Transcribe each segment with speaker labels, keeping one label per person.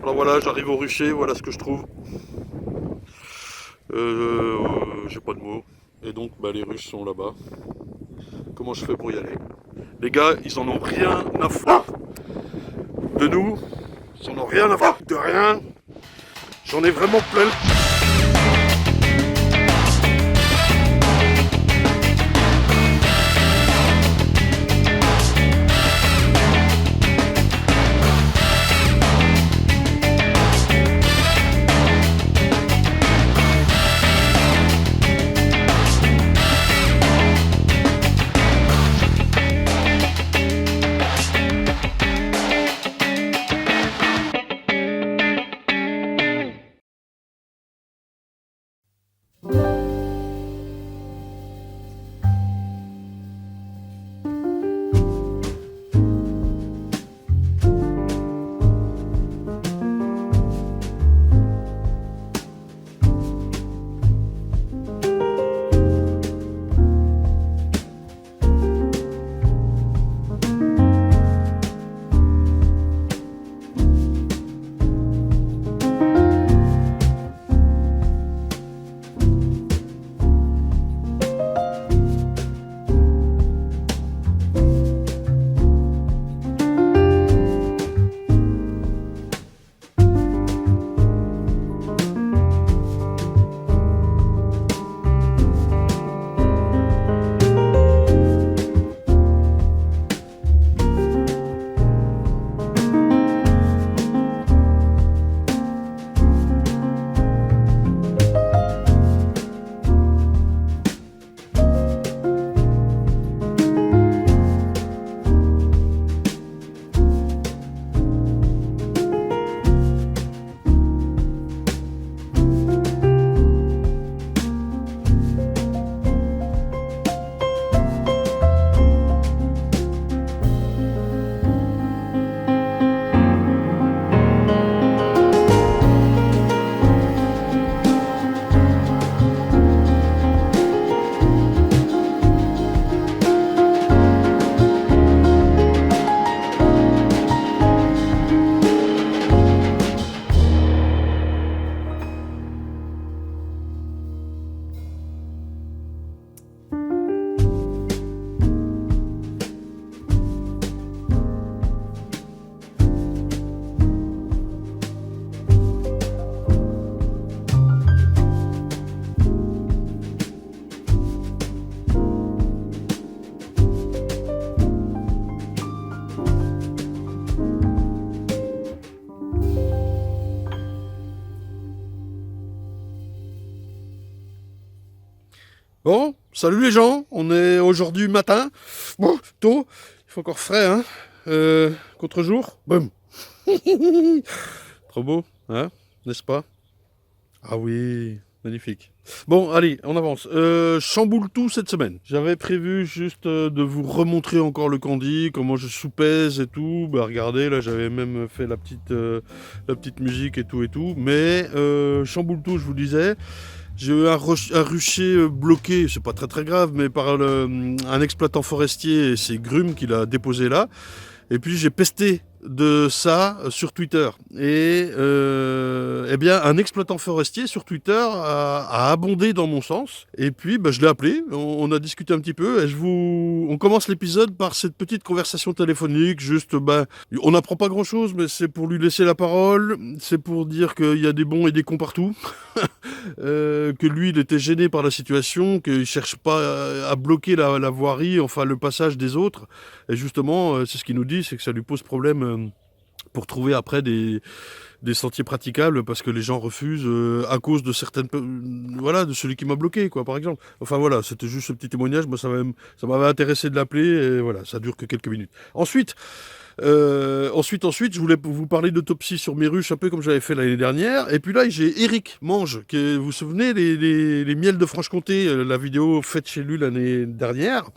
Speaker 1: Alors voilà, j'arrive au rucher, voilà ce que je trouve. J'ai pas de mots. Et donc, les Russes sont là-bas. Comment je fais pour y aller? Les gars, ils en ont rien à foutre de nous. Ils en ont rien à foutre de rien. J'en ai vraiment plein. Bon, salut les gens, on est aujourd'hui matin. Bon, tôt, il fait encore frais, hein. Contre-jour, boum. Trop beau, hein, n'est-ce pas? Ah oui, magnifique. Bon, allez, on avance. Chamboule tout cette semaine. J'avais prévu juste de vous remontrer encore le Candy, comment je soupèse et tout. Bah regardez, là j'avais même fait la petite musique et tout. Mais chamboule tout, je vous disais. J'ai eu un rucher bloqué, c'est pas très grave, mais par un exploitant forestier et ses grumes qu'il a déposé là. Et puis j'ai pesté de ça sur Twitter. Et eh bien, un exploitant forestier sur Twitter a abondé dans mon sens. Et puis, je l'ai appelé, on a discuté un petit peu. Et on commence l'épisode par cette petite conversation téléphonique. Juste, on n'apprend pas grand-chose, mais c'est pour lui laisser la parole. C'est pour dire qu'il y a des bons et des cons partout. Que lui, il était gêné par la situation, qu'il cherche pas à bloquer la voirie, enfin le passage des autres. Et justement, c'est ce qu'il nous dit, c'est que ça lui pose problème pour trouver après des sentiers praticables parce que les gens refusent à cause de certaines voilà, de celui qui m'a bloqué, quoi, par exemple. Enfin voilà, c'était juste ce petit témoignage. Moi, ça m'avait intéressé de l'appeler et voilà, ça dure que quelques minutes. Ensuite, je voulais vous parler d'autopsie sur mes ruches, un peu comme j'avais fait l'année dernière. Et puis là, j'ai Eric Mange, vous vous souvenez, les miels de Franche-Comté, la vidéo faite chez lui l'année dernière,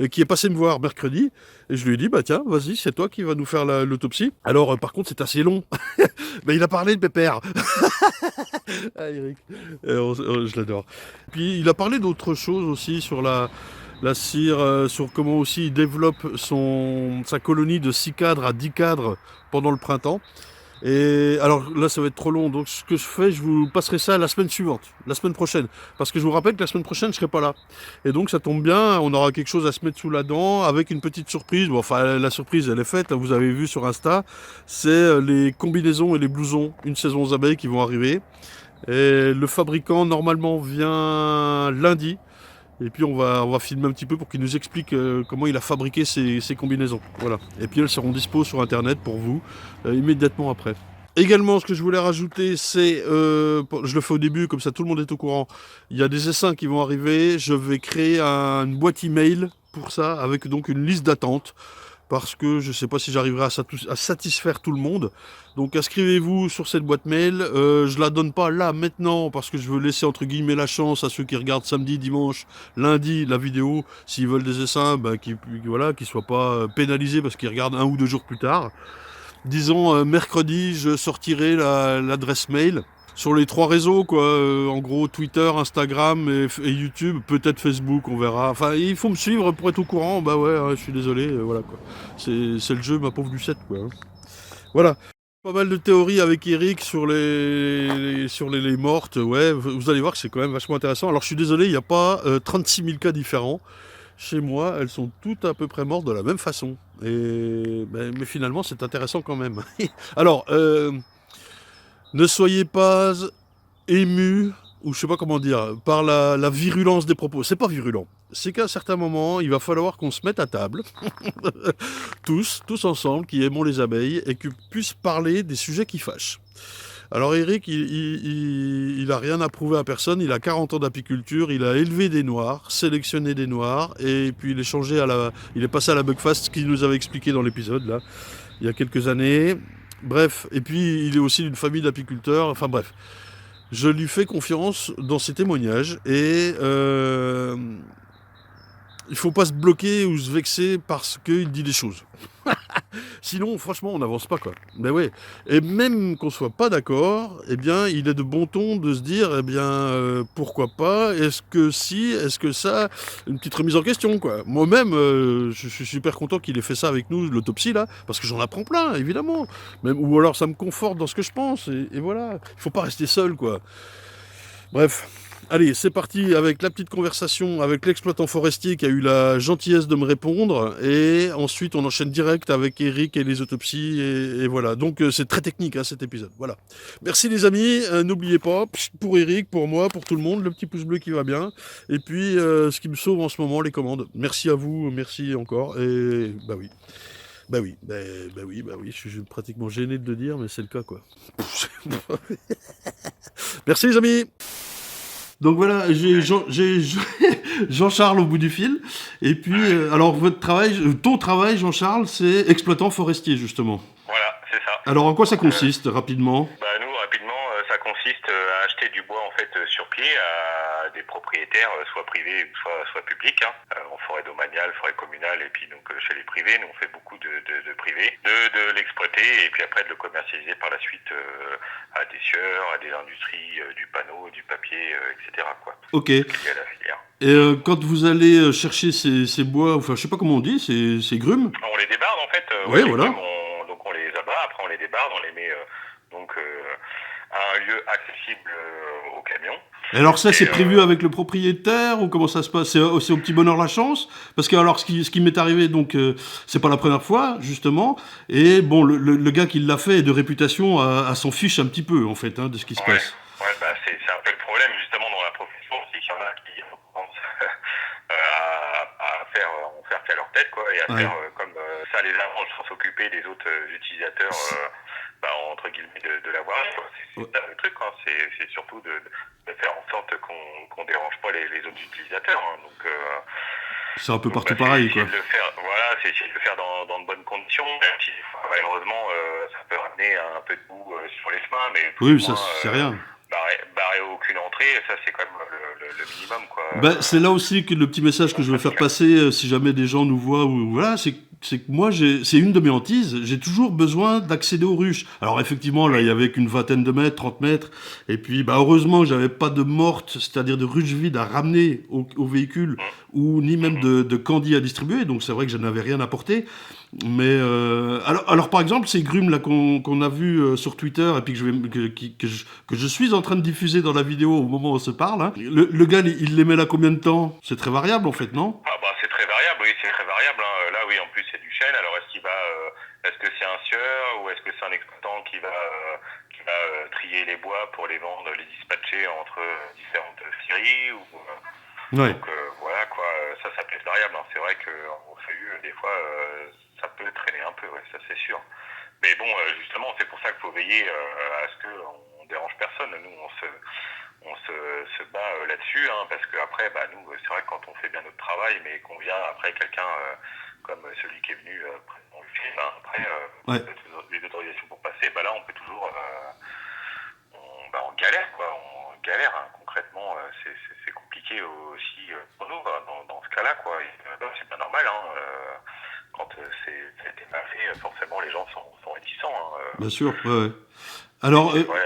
Speaker 1: qui est passé me voir mercredi. Et je lui ai dit, tiens, vas-y, c'est toi qui vas nous faire l'autopsie. Alors, par contre, c'est assez long. Il a parlé de pépère. Ah, Eric, je l'adore. Puis, il a parlé d'autres choses aussi sur la cire, sur comment aussi il développe sa colonie de 6 cadres à 10 cadres pendant le printemps. Et alors là, ça va être trop long. Donc ce que je fais, je vous passerai ça la semaine suivante, la semaine prochaine. Parce que je vous rappelle que la semaine prochaine, je serai pas là. Et donc ça tombe bien, on aura quelque chose à se mettre sous la dent avec une petite surprise. Bon, enfin, la surprise, elle est faite. Là, vous avez vu sur Insta, c'est les combinaisons et les blousons une saison aux abeilles qui vont arriver. Et le fabricant, normalement, vient lundi. Et puis on va filmer un petit peu pour qu'il nous explique comment il a fabriqué ces combinaisons. Voilà. Et puis elles seront dispo sur internet pour vous immédiatement après. Également, ce que je voulais rajouter, c'est, je le fais au début, comme ça tout le monde est au courant, il y a des essaims qui vont arriver, je vais créer une boîte email pour ça, avec donc une liste d'attente, parce que je ne sais pas si j'arriverai à satisfaire tout le monde. Donc inscrivez-vous sur cette boîte mail. Je la donne pas là maintenant parce que je veux laisser entre guillemets la chance à ceux qui regardent samedi, dimanche, lundi la vidéo. S'ils veulent des essaims, qu'ils soient pas pénalisés parce qu'ils regardent 1 ou 2 jours plus tard. Disons mercredi, je sortirai l'adresse mail sur les 3 réseaux, quoi. En gros, Twitter, Instagram et YouTube, peut-être Facebook, on verra. Enfin, il faut me suivre pour être au courant. Bah ouais, je suis désolé, voilà quoi. C'est le jeu, ma pauvre Lucette, quoi. Voilà. Pas mal de théories avec Eric sur les mortes. Ouais, vous allez voir que c'est quand même vachement intéressant. Alors, je suis désolé, il n'y a pas 36 000 cas différents. Chez moi, elles sont toutes à peu près mortes de la même façon. Mais finalement, c'est intéressant quand même. Alors, ne soyez pas ému, ou je sais pas comment dire, par la virulence des propos. C'est pas virulent. C'est qu'à un certain moment, il va falloir qu'on se mette à table, tous ensemble, qui aimons les abeilles, et qu'on puisse parler des sujets qui fâchent. Alors Eric, il a rien à prouver à personne, il a 40 ans d'apiculture, il a élevé des noirs, sélectionné des noirs, et puis il est passé à la Bugfast, ce qu'il nous avait expliqué dans l'épisode, là, il y a quelques années. Bref, et puis il est aussi d'une famille d'apiculteurs, enfin bref. Je lui fais confiance dans ses témoignages et il faut pas se bloquer ou se vexer parce qu'il dit des choses. Sinon, franchement, on n'avance pas, quoi. Ben ouais. Et même qu'on soit pas d'accord, eh bien, il est de bon ton de se dire, eh bien, pourquoi pas, est-ce que si, est-ce que ça, une petite remise en question, quoi. Moi-même, je suis super content qu'il ait fait ça avec nous, l'autopsie, là, parce que j'en apprends plein, évidemment. Même, ou alors, ça me conforte dans ce que je pense, et voilà. Il faut pas rester seul, quoi. Bref, allez, c'est parti avec la petite conversation avec l'exploitant forestier qui a eu la gentillesse de me répondre. Et ensuite, on enchaîne direct avec Eric et les autopsies. Et voilà, donc c'est très technique hein, cet épisode. Voilà. Merci les amis, n'oubliez pas, pour Eric, pour moi, pour tout le monde, le petit pouce bleu qui va bien. Et puis, ce qui me sauve en ce moment, les commandes. Merci à vous, merci encore. Et bah oui. Bah oui, je suis pratiquement gêné de le dire, mais c'est le cas, quoi. Merci les amis. Donc voilà, j'ai Jean-Charles au bout du fil. Et puis, alors ton travail, Jean-Charles, c'est exploitant forestier, justement.
Speaker 2: Voilà, c'est ça.
Speaker 1: Alors en quoi ça consiste, rapidement?
Speaker 2: Nous, rapidement, ça consiste à acheter du bois en fait sur pied à des propriétaires, soit privés ou soit publics, hein, en forêt domaniale, forêt communale, et puis donc chez les privés, nous on fait beaucoup de privés, de l'exploiter et puis après de le commercialiser par la suite à des scieurs, à des industries, du panneau, du papier, etc. quoi.
Speaker 1: Ok.
Speaker 2: Lié à la filière.
Speaker 1: Et quand vous allez chercher ces bois, enfin je sais pas comment on dit, ces grumes?
Speaker 2: On les débarde en fait.
Speaker 1: Ouais, voilà.
Speaker 2: Grumes, donc on les abat, après on les débarde, on les met à un lieu accessible au camion.
Speaker 1: Et alors ça, c'est prévu avec le propriétaire ou comment ça se passe? C'est au petit bonheur la chance? Parce que alors ce qui m'est arrivé, donc c'est pas la première fois justement. Et bon, le gars qui l'a fait est de réputation à s'en fiche un petit peu en fait de ce qui se passe.
Speaker 2: Ouais, c'est un peu le problème justement dans la profession, c'est qu'il y en a qui pensent à faire qu'à leur tête quoi, et à faire comme ça les arrange sans s'occuper des autres utilisateurs. Entre guillemets de l'avoir. C'est ça le truc, hein. C'est surtout de faire en sorte qu'on dérange pas les autres utilisateurs. Hein. Donc,
Speaker 1: c'est un peu partout pareil, quoi.
Speaker 2: C'est essayer de le faire dans de bonnes conditions, même si malheureusement ça peut ramener un peu de boue sur les chemins, mais
Speaker 1: oui, ça c'est rien.
Speaker 2: Barrer aucune entrée, ça c'est quand même le minimum, quoi.
Speaker 1: C'est là aussi que le petit message que je veux faire passer, si jamais des gens nous voient, ou voilà, c'est c'est que moi, c'est une de mes hantises, j'ai toujours besoin d'accéder aux ruches. Alors effectivement, là, il y avait qu'une vingtaine de mètres, 30 mètres, et puis bah, heureusement, j'avais pas de morte, c'est-à-dire de ruches vides à ramener au véhicule, ou ni même de candy à distribuer, donc c'est vrai que je n'avais rien apporté. Mais alors par exemple, ces grumes là qu'on a vu sur Twitter et puis que je suis en train de diffuser dans la vidéo au moment où on se parle, hein, le gars il les met là combien de temps? C'est très variable en fait, non?
Speaker 2: Ah bah c'est très variable, oui, c'est très variable. Hein. Là, oui, en plus c'est du chêne. Alors est-ce que c'est un sieur ou est-ce que c'est un exploitant qui va trier les bois pour les vendre, les dispatcher entre différentes scieries ou
Speaker 1: Ouais.
Speaker 2: donc voilà quoi. Ça peut être variable. Hein. C'est vrai qu'en feuillu, des fois, ça peut traîner un peu, ouais, ça c'est sûr. Mais bon, justement, c'est pour ça qu'il faut veiller à ce qu'on dérange personne. Nous, on se bat là-dessus, hein, parce que après, bah, nous, c'est vrai que quand on fait bien notre travail, mais qu'on vient après quelqu'un comme celui qui est venu dans le film, hein, après,
Speaker 1: Ouais.
Speaker 2: les autorisations pour passer, bah là, on peut toujours, on galère, quoi, on galère, hein, concrètement, c'est compliqué aussi pour nous, dans ce cas-là, quoi. C'est pas normal, hein, quand c'était mal fait, forcément, les gens sont réticents, hein,
Speaker 1: Bien sûr, ouais, ouais. Alors,
Speaker 2: c'est vrai,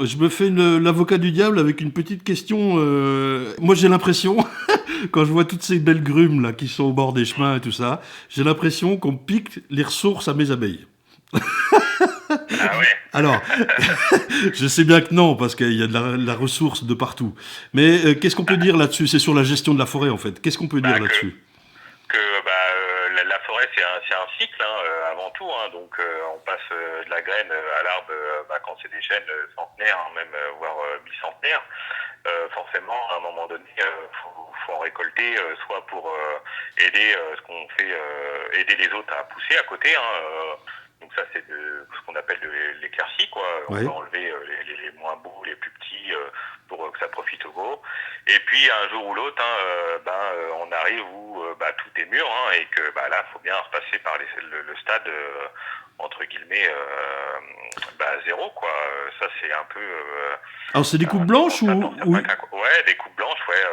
Speaker 1: je me fais l'avocat du diable avec une petite question. Moi, j'ai l'impression, quand je vois toutes ces belles grumes là qui sont au bord des chemins et tout ça, j'ai l'impression qu'on pique les ressources à mes abeilles.
Speaker 2: ah ouais.
Speaker 1: Alors, je sais bien que non, parce qu'il y a de la ressource de partout. Mais qu'est-ce qu'on peut dire là-dessus? C'est sur la gestion de la forêt, en fait. Qu'est-ce qu'on peut dire là-dessus?
Speaker 2: La forêt c'est un cycle, hein, avant tout, hein, donc on passe de la graine à l'arbre quand c'est des chênes centenaires, hein, même voire bicentenaires. Forcément à un moment donné faut en récolter, soit pour aider ce qu'on fait, aider les autres à pousser à côté, hein, donc ça c'est ce qu'on appelle de l'éclaircie, quoi.
Speaker 1: Ouais.
Speaker 2: On va enlever les moins beaux, les plus petits, pour que ça profite aux beaux. Et puis un jour ou l'autre, hein, on arrive où tout est mûr, hein, et que là faut bien repasser par le stade entre guillemets zéro, quoi. Ça c'est un peu
Speaker 1: Alors, c'est des coupes blanches
Speaker 2: ouais, des coupes blanches, ouais.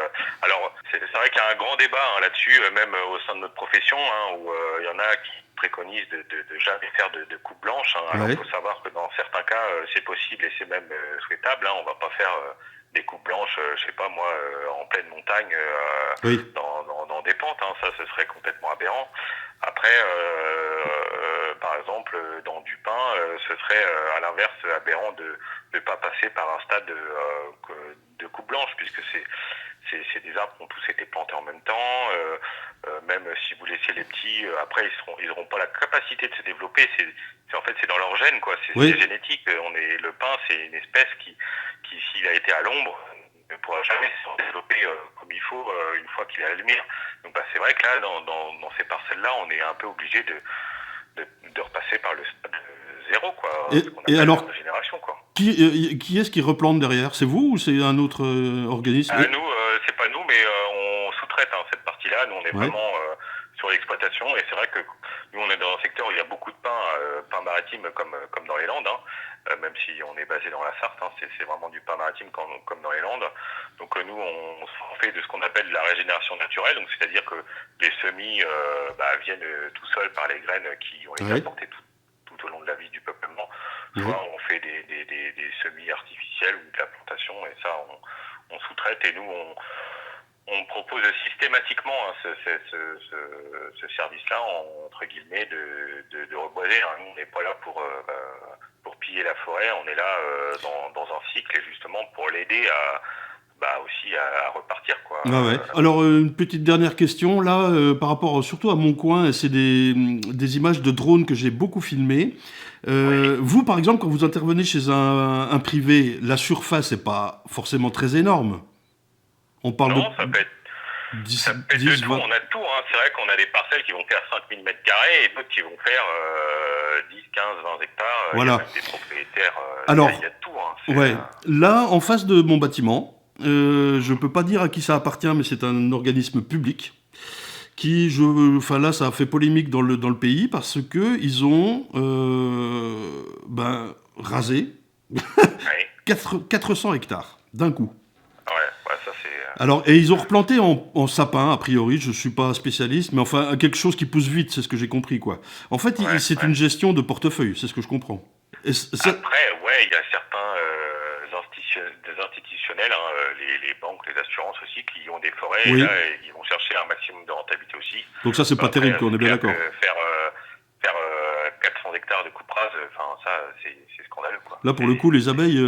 Speaker 2: Alors c'est vrai qu'il y a un grand débat, hein, là-dessus, même au sein de notre profession, hein, où il y en a qui préconisent de jamais faire de coupes blanches, hein. Alors il faut savoir que dans certains cas c'est possible et c'est même souhaitable, hein. On va pas faire des coupes blanches, je sais pas moi, en pleine montagne,
Speaker 1: oui.
Speaker 2: dans des pentes, hein. Ça, ce serait complètement aberrant. Après, par exemple, dans du pin, ce serait à l'inverse aberrant de ne pas passer par un stade de coupe blanche, puisque c'est des arbres qui ont tous été plantés en même temps. Même si vous laissez les petits, après ils auront pas la capacité de se développer. En fait c'est dans leur gène, quoi. C'est génétique. Le pin, c'est une espèce qui s'il a été à l'ombre ne pourra jamais se développer comme il faut une fois qu'il est à la lumière. Donc c'est vrai que là dans ces parcelles-là, on est un peu obligé de repasser par le stade zéro, quoi.
Speaker 1: Et alors,
Speaker 2: la génération, quoi.
Speaker 1: Qui est-ce qui replante derrière? C'est vous ou c'est un autre organisme?
Speaker 2: Nous, c'est pas nous, mais on sous-traite, hein, cette partie-là. Nous, on est vraiment sur l'exploitation, et c'est vrai que nous, on est dans un secteur où il y a beaucoup de pain maritime comme dans les Landes, hein, même si on est basé dans la Sarthe, hein, c'est vraiment du pain maritime comme dans les Landes. Donc nous, on fait de ce qu'on appelle de la régénération naturelle, donc c'est-à-dire que les semis viennent tout seuls par les graines qui ont été apportées tout au long de la vie du peuplement. Soit on fait des semis artificiels ou de la plantation, et ça on sous-traite, et nous on propose systématiquement, hein, ce service-là, entre guillemets, de reboiser, hein. Nous on n'est pas là pour piller la forêt, on est là dans un cycle, et justement pour l'aider aussi à repartir, quoi.
Speaker 1: Ah ouais. Alors une petite dernière question là, par rapport surtout à mon coin, c'est des images de drones que j'ai beaucoup filmées. Vous par exemple, quand vous intervenez chez un privé, la surface n'est pas forcément très énorme. On parle
Speaker 2: non, ça peut être
Speaker 1: 10,
Speaker 2: de tout, on a de tout, hein. C'est vrai qu'on a des parcelles qui vont faire 5000 mètres carrés et d'autres qui vont faire 10, 15, 20 hectares.
Speaker 1: Voilà.
Speaker 2: Il y a même des propriétaires,
Speaker 1: alors,
Speaker 2: il y a de tout, hein.
Speaker 1: Là, en face de mon bâtiment, je peux pas dire à qui ça appartient, mais c'est un organisme public qui, là, ça a fait polémique dans le pays parce que ils ont rasé 400 hectares d'un coup.
Speaker 2: Ouais, ça c'est.
Speaker 1: Alors, et ils ont replanté en sapin, a priori, je suis pas spécialiste, mais enfin, quelque chose qui pousse vite, c'est ce que j'ai compris, quoi. En fait, c'est une gestion de portefeuille, c'est ce que je comprends.
Speaker 2: Après, ouais, il y a certains des institutionnels, les banques, les assurances aussi, qui ont des forêts, et là, ils vont chercher un maximum de rentabilité aussi.
Speaker 1: Donc ça, c'est pas terrible, quoi, on est bien d'accord.
Speaker 2: Faire 400 hectares de coupe rase, ça, c'est scandaleux, quoi.
Speaker 1: Là, pour le coup, les abeilles,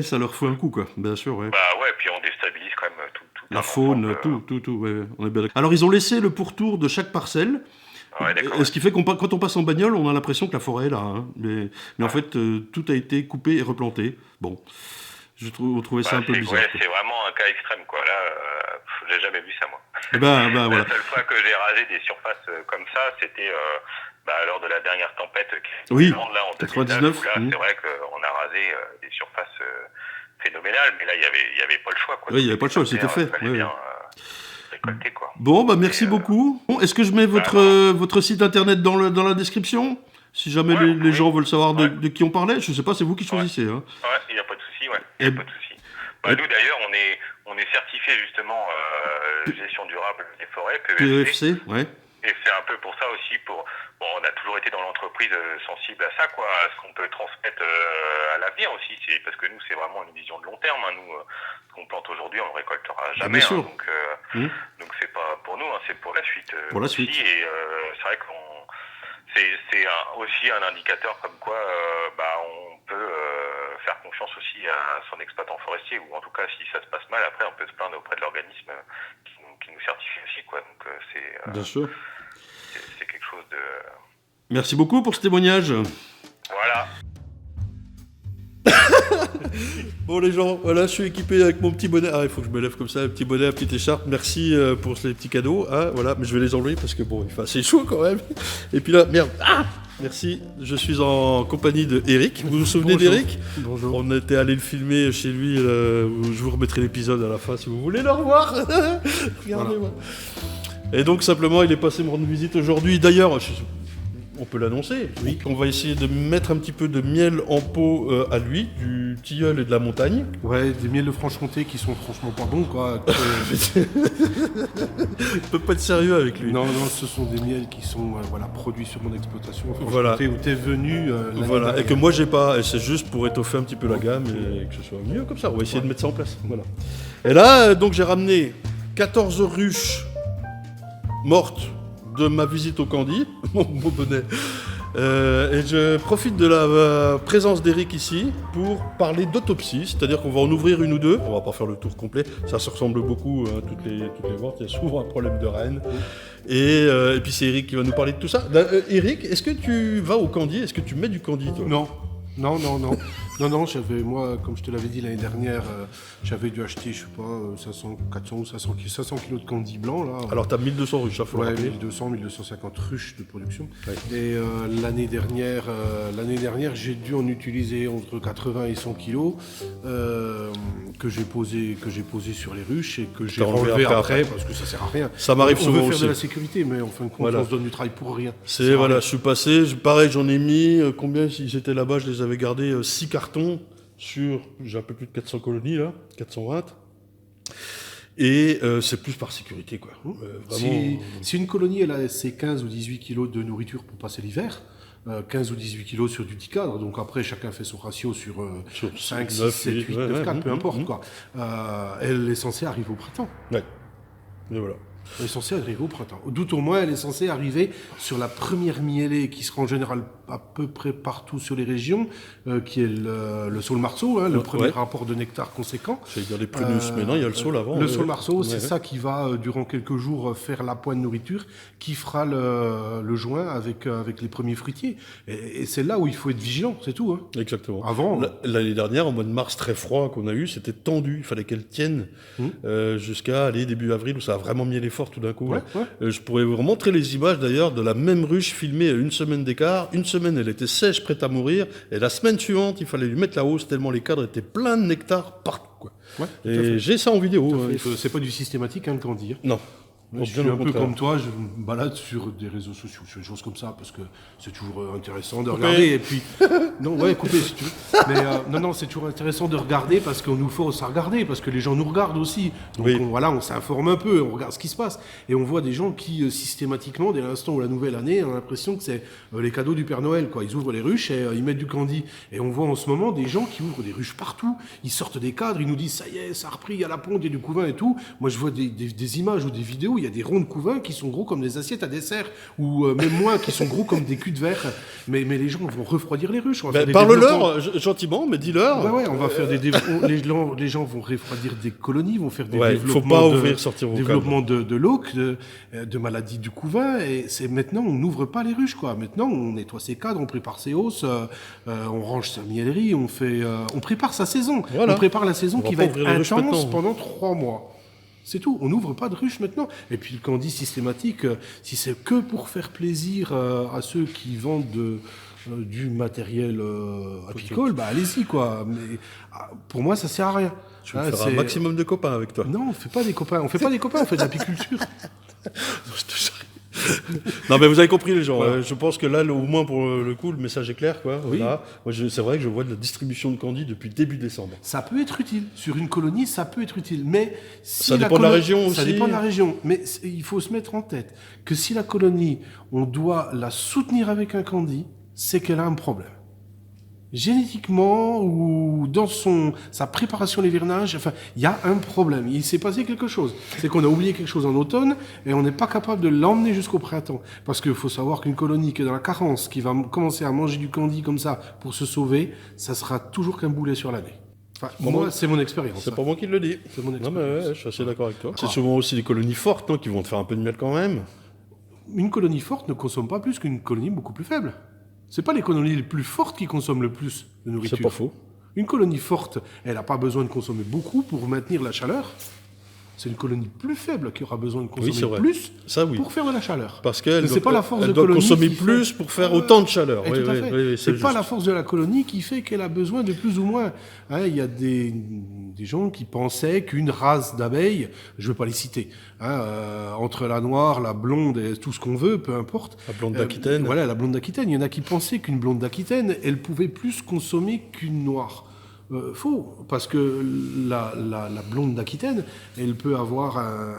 Speaker 1: ça leur fout un coup, quoi, bien sûr, ouais.
Speaker 2: Bah ouais, puis on déstabilise quand même tout
Speaker 1: la faune, tout, ouais, on est bien d'accord. Alors, ils ont laissé le pourtour de chaque parcelle.
Speaker 2: Ouais, d'accord.
Speaker 1: Ce qui fait quand on passe en bagnole, on a l'impression que la forêt est là. Hein. Mais en fait, tout a été coupé et replanté. Bon, je trouvais ça un peu bizarre.
Speaker 2: Ouais, c'est vraiment un cas extrême, quoi. Là, j'ai jamais vu ça, moi.
Speaker 1: Voilà.
Speaker 2: La seule fois que j'ai rasé des surfaces comme ça, c'était lors de la dernière tempête
Speaker 1: oui,
Speaker 2: là, en
Speaker 1: 99.
Speaker 2: Là, c'est vrai qu'on a rasé des surfaces phénoménales, mais là, il y avait pas le choix, quoi.
Speaker 1: Oui, il n'y avait pas le choix, c'était fait.
Speaker 2: Bien, récolter, quoi.
Speaker 1: Bon, merci beaucoup. Bon, est-ce que je mets votre site internet dans la description ? Si jamais les gens veulent savoir de qui on parlait, je sais pas, c'est vous qui choisissez. Hein.
Speaker 2: Ouais, il n'y a pas de souci, pas de souci. Nous d'ailleurs, on est certifié justement gestion durable des forêts,
Speaker 1: PEFC, ouais.
Speaker 2: Et c'est un peu pour ça aussi, on a toujours été dans l'entreprise sensible à ça, quoi, à ce qu'on peut transmettre à l'avenir aussi. C'est parce que nous, c'est vraiment une vision de long terme. Hein. Nous, ce qu'on plante aujourd'hui, on ne récoltera jamais.
Speaker 1: Bien sûr.
Speaker 2: Donc c'est pas pour nous, c'est pour la suite.
Speaker 1: Pour la suite.
Speaker 2: Et c'est vrai c'est aussi un indicateur comme quoi on peut faire confiance aussi à son exploitant forestier, ou en tout cas si ça se passe mal, après on peut se plaindre auprès de l'organisme qui nous certifie aussi, quoi. Donc
Speaker 1: bien sûr.
Speaker 2: C'est quelque chose de...
Speaker 1: Merci beaucoup pour ce témoignage.
Speaker 2: Voilà.
Speaker 1: Bon les gens, voilà, je suis équipé avec mon petit bonnet. Ah, il faut que je me lève comme ça, un petit bonnet, une petite écharpe. Merci pour ces petits cadeaux. Ah, voilà, mais je vais les enlever parce que bon, il fait assez chaud quand même. Et puis là, merde. Ah, merci. Je suis en compagnie de Eric. Vous vous souvenez d'Eric ?
Speaker 3: Bonjour.
Speaker 1: On était allé le filmer chez lui. Je vous remettrai l'épisode à la fin si vous voulez le revoir. Regardez-moi. Et donc simplement, il est passé me rendre visite aujourd'hui. D'ailleurs, on peut l'annoncer. Oui. On va essayer de mettre un petit peu de miel en pot à lui, du tilleul et de la montagne.
Speaker 3: Ouais, des miels de Franche-Comté qui sont franchement pas bons, quoi.
Speaker 1: On peut pas être sérieux avec lui.
Speaker 3: Non, ce sont des miels qui sont produits sur mon exploitation.
Speaker 1: Voilà.
Speaker 3: Où t'es venu.
Speaker 1: Voilà, et que moi j'ai pas. Et c'est juste pour étoffer un petit peu la gamme et que ce soit mieux comme ça. On va essayer de mettre ça en place. Voilà. Et là, donc j'ai ramené 14 ruches mortes de ma visite au Candy, mon bonnet. Et je profite de la présence d'Eric ici pour parler d'autopsie, c'est-à-dire qu'on va en ouvrir une ou deux. On va pas faire le tour complet, ça se ressemble beaucoup, toutes les ventes, il y a souvent un problème de reine. Et puis c'est Eric qui va nous parler de tout ça. Eric, est-ce que tu vas au Candy ? Est-ce que tu mets du Candy, toi ?
Speaker 3: Non, j'avais, moi, comme je te l'avais dit l'année dernière, j'avais dû acheter, je sais pas, 400 ou 500 kilos de candy blanc, là.
Speaker 1: Alors, t'as 1200 ruches, ça faut le rappeler.
Speaker 3: 1250 ruches de production.
Speaker 1: Ouais.
Speaker 3: Et l'année dernière, j'ai dû en utiliser entre 80 et 100 kilos que j'ai posé sur les ruches et que j'ai enlevé après parce que ça sert à rien.
Speaker 1: Ça m'arrive souvent aussi.
Speaker 3: On veut faire de la sécurité, mais en fin de compte, on se donne du travail pour rien.
Speaker 1: Je suis passé, pareil, j'en ai mis, combien j'étais là-bas, je les avais gardés 6 cartons sur, j'ai un peu plus de 400 colonies là, 420. Et c'est plus par sécurité, quoi.
Speaker 3: Vraiment... Si une colonie elle a ses 15 ou 18 kilos de nourriture pour passer l'hiver, 15 ou 18 kilos sur du 10 cadres, donc après chacun fait son ratio sur 5, 6, 7, 8, 9 cadres, peu importe quoi. Elle est censée arriver au printemps.
Speaker 1: Ouais. Et voilà.
Speaker 3: Elle est censée arriver au printemps. Doute au moins, elle est censée arriver sur la première mielée qui sera en général à peu près partout sur les régions, qui est le saule marceau, le premier rapport de nectar conséquent.
Speaker 1: J'allais dire les prunus, mais non, il y a le saule avant.
Speaker 3: Le saule marceau, c'est ça qui va, durant quelques jours, faire l'appoint de nourriture, qui fera le joint avec les premiers fruitiers. Et c'est là où il faut être vigilant, c'est tout. Hein.
Speaker 1: Exactement.
Speaker 3: Avant,
Speaker 1: l'année dernière, au mois de mars très froid qu'on a eu, c'était tendu. Il fallait qu'elle tienne jusqu'à début avril, où ça a vraiment mielé fort tout d'un coup.
Speaker 3: Ouais.
Speaker 1: Je pourrais vous montrer les images d'ailleurs de la même ruche filmée à une semaine d'écart. Une semaine, elle était sèche, prête à mourir. Et la semaine suivante, il fallait lui mettre la hausse tellement les cadres étaient pleins de nectar partout, quoi.
Speaker 3: Ouais,
Speaker 1: et j'ai ça en vidéo.
Speaker 3: C'est pas du systématique, le candy.
Speaker 1: Non.
Speaker 3: Je suis un peu comme toi, je me balade sur des réseaux sociaux, sur des choses comme ça, parce que c'est toujours intéressant de regarder. Et puis, non, ouais, couper si tu veux. Mais non, c'est toujours intéressant de regarder parce qu'on nous force à regarder, parce que les gens nous regardent aussi. Donc on s'informe un peu, on regarde ce qui se passe. Et on voit des gens qui, systématiquement, dès l'instant où la nouvelle année, ont l'impression que c'est les cadeaux du Père Noël, quoi. Ils ouvrent les ruches et ils mettent du candy. Et on voit en ce moment des gens qui ouvrent des ruches partout, ils sortent des cadres, ils nous disent ça y est, ça a repris, il y a la ponte, il y a du couvain et tout. Moi, je vois des images ou des vidéos. Il y a des ronds de couvain qui sont gros comme des assiettes à dessert, ou même moins, qui sont gros comme des culs de verre. Mais les gens vont refroidir les ruches.
Speaker 1: Parle-leur gentiment, mais dis-leur.
Speaker 3: Ouais, on va faire des les gens vont refroidir des colonies, vont faire des
Speaker 1: développements
Speaker 3: de l'oc, de maladies du couvain. Et c'est maintenant, on n'ouvre pas les ruches, quoi. Maintenant, on nettoie ses cadres, on prépare ses hausses, on range sa miellerie, on prépare sa saison. Voilà. On prépare la saison qui va être intense pendant 3 mois. C'est tout, on n'ouvre pas de ruche maintenant. Et puis le candy systématique, si c'est que pour faire plaisir à ceux qui vendent du matériel apicole, allez-y, quoi. Mais pour moi, ça sert à rien.
Speaker 1: Tu veux faire un maximum de copains avec toi.
Speaker 3: Non, on fait pas des copains, on fait de l'apiculture.
Speaker 1: Je te charrie. Non, mais vous avez compris les gens. Voilà. Je pense que là, au moins pour le coup, le message est clair, quoi.
Speaker 3: Oui.
Speaker 1: Là, moi, c'est vrai que je vois de la distribution de candy depuis début décembre.
Speaker 3: Ça peut être utile. Sur une colonie, ça peut être utile. Mais si
Speaker 1: ça dépend de la région aussi.
Speaker 3: Ça dépend de la région. Mais il faut se mettre en tête que si la colonie, on doit la soutenir avec un candy, c'est qu'elle a un problème. Génétiquement ou dans sa préparation à l'hivernage, enfin, il y a un problème. Il s'est passé quelque chose. C'est qu'on a oublié quelque chose en automne et on n'est pas capable de l'emmener jusqu'au printemps. Parce qu'il faut savoir qu'une colonie qui est dans la carence, qui va commencer à manger du candy comme ça pour se sauver, ça sera toujours qu'un boulet sur l'année. Enfin, moi, c'est mon expérience.
Speaker 1: C'est pas moi qui le dis.
Speaker 3: C'est mon expérience.
Speaker 1: Non, mais je suis assez d'accord avec toi. C'est souvent aussi des colonies fortes, non, qui vont te faire un peu de miel quand même.
Speaker 3: Une colonie forte ne consomme pas plus qu'une colonie beaucoup plus faible. C'est pas les colonies les plus fortes qui consomment le plus de nourriture.
Speaker 1: C'est pas faux.
Speaker 3: Une colonie forte, elle n'a pas besoin de consommer beaucoup pour maintenir la chaleur. C'est une colonie plus faible qui aura besoin de consommer plus pour faire de la chaleur.
Speaker 1: Parce qu'elle
Speaker 3: doit
Speaker 1: consommer plus pour faire autant de chaleur.
Speaker 3: C'est pas la force de la colonie qui fait qu'elle a besoin de plus ou moins. Il y a des gens qui pensaient qu'une race d'abeilles, je ne vais pas les citer, entre la noire, la blonde et tout ce qu'on veut, peu importe.
Speaker 1: La blonde d'Aquitaine.
Speaker 3: Voilà, la blonde d'Aquitaine. Il y en a qui pensaient qu'une blonde d'Aquitaine, elle pouvait plus consommer qu'une noire. Faux, parce que la blonde d'Aquitaine, elle peut avoir